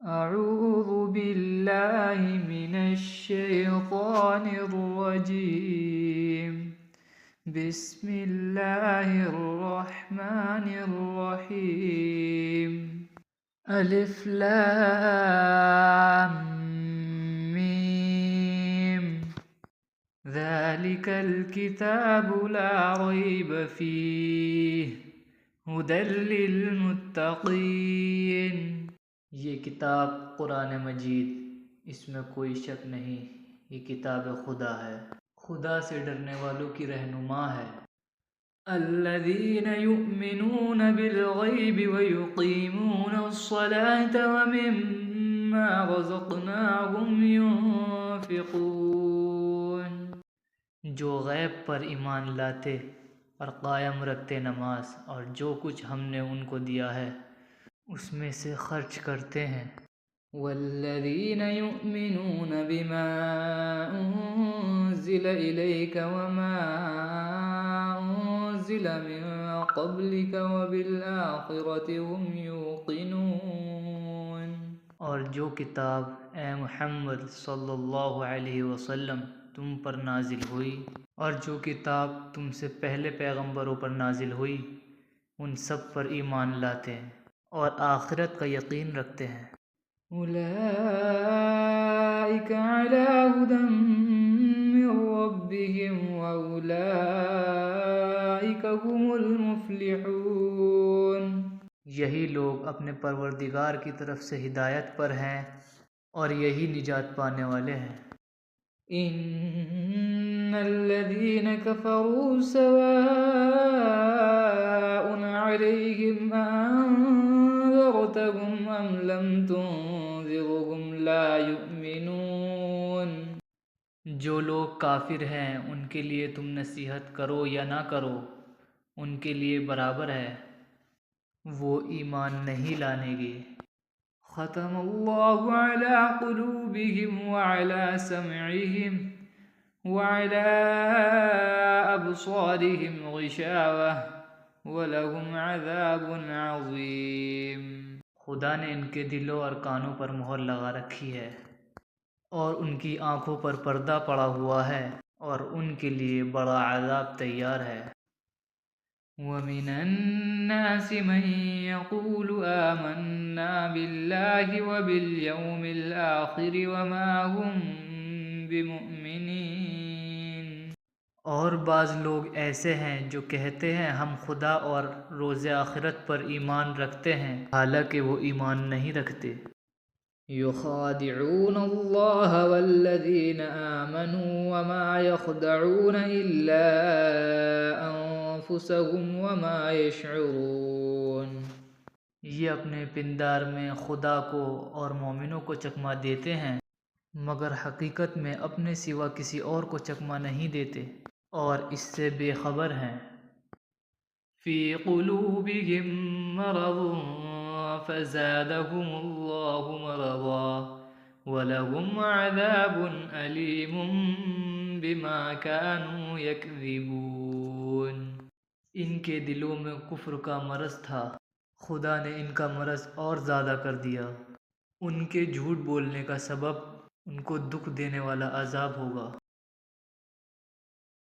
أعوذ بالله من الشيطان الرجيم. بسم الله الرحمن الرحيم. ألف لام ميم. ذلك الكتاب لا ريب فيه هدى للمتقين. یہ کتاب قرآن مجید، اس میں کوئی شک نہیں، یہ کتاب خدا ہے، خدا سے ڈرنے والوں کی رہنما ہے۔ الذین یؤمنون بالغیب ویقیمون الصلاة ومما رزقناهم ينفقون، جو غیب پر ایمان لاتے اور قائم رکھتے نماز، اور جو کچھ ہم نے ان کو دیا ہے اس میں سے خرچ کرتے ہیں۔ والذین یؤمنون بما انزل الیک وما انزل من قبلک وبالآخرۃ هم یوقنون، اور جو کتاب اے محمد صلی اللہ علیہ وسلم تم پر نازل ہوئی، اور جو کتاب تم سے پہلے پیغمبروں پر نازل ہوئی، ان سب پر ایمان لاتے ہیں اور آخرت کا یقین رکھتے ہیں۔ اولئک علی ھدی من ربہم واولئک ھم المفلحون، یہی لوگ اپنے پروردگار کی طرف سے ہدایت پر ہیں اور یہی نجات پانے والے ہیں۔ ان الذین کفروا سواء علیہم انذرتهم ام لم تنذرهم لا یؤمنون، جو لوگ کافر ہیں ان کے لیے تم نصیحت کرو یا نہ کرو، ان کے لیے برابر ہے، وہ ایمان نہیں لانے گے۔ ختم اللہ علی قلوبہم وعلی سمعہم وعلی ابصارہم غشاوہ وَلَهُمْ عَذَابٌ عَظِيمٌ، خدا نے ان کے دلوں اور کانوں پر مہر لگا رکھی ہے، اور ان کی آنکھوں پر پردہ پڑا ہوا ہے، اور ان کے لیے بڑا عذاب تیار ہے۔ وَمِنَ النَّاسِ مَن يَقُولُ آمَنَّا بِاللَّهِ وَبِالْيَوْمِ الْآخِرِ وَمَا هُمْ بِمُؤْمِنِينَ، اور بعض لوگ ایسے ہیں جو کہتے ہیں ہم خدا اور روز آخرت پر ایمان رکھتے ہیں، حالانکہ وہ ایمان نہیں رکھتے۔ یخادعون اللہ والذین آمنوا وما یخدعون الا انفسهم وما یشعرون، یہ اپنے پندار میں خدا کو اور مومنوں کو چکمہ دیتے ہیں، مگر حقیقت میں اپنے سوا کسی اور کو چکمہ نہیں دیتے اور اس سے بے خبر ہیں۔ فی قلوبہم مرض فزادہم اللہ مرضا ولہم عذاب علیم بما کانوا یکذبون، ان کے دلوں میں کفر کا مرض تھا، خدا نے ان کا مرض اور زیادہ کر دیا، ان کے جھوٹ بولنے کا سبب ان کو دکھ دینے والا عذاب ہوگا۔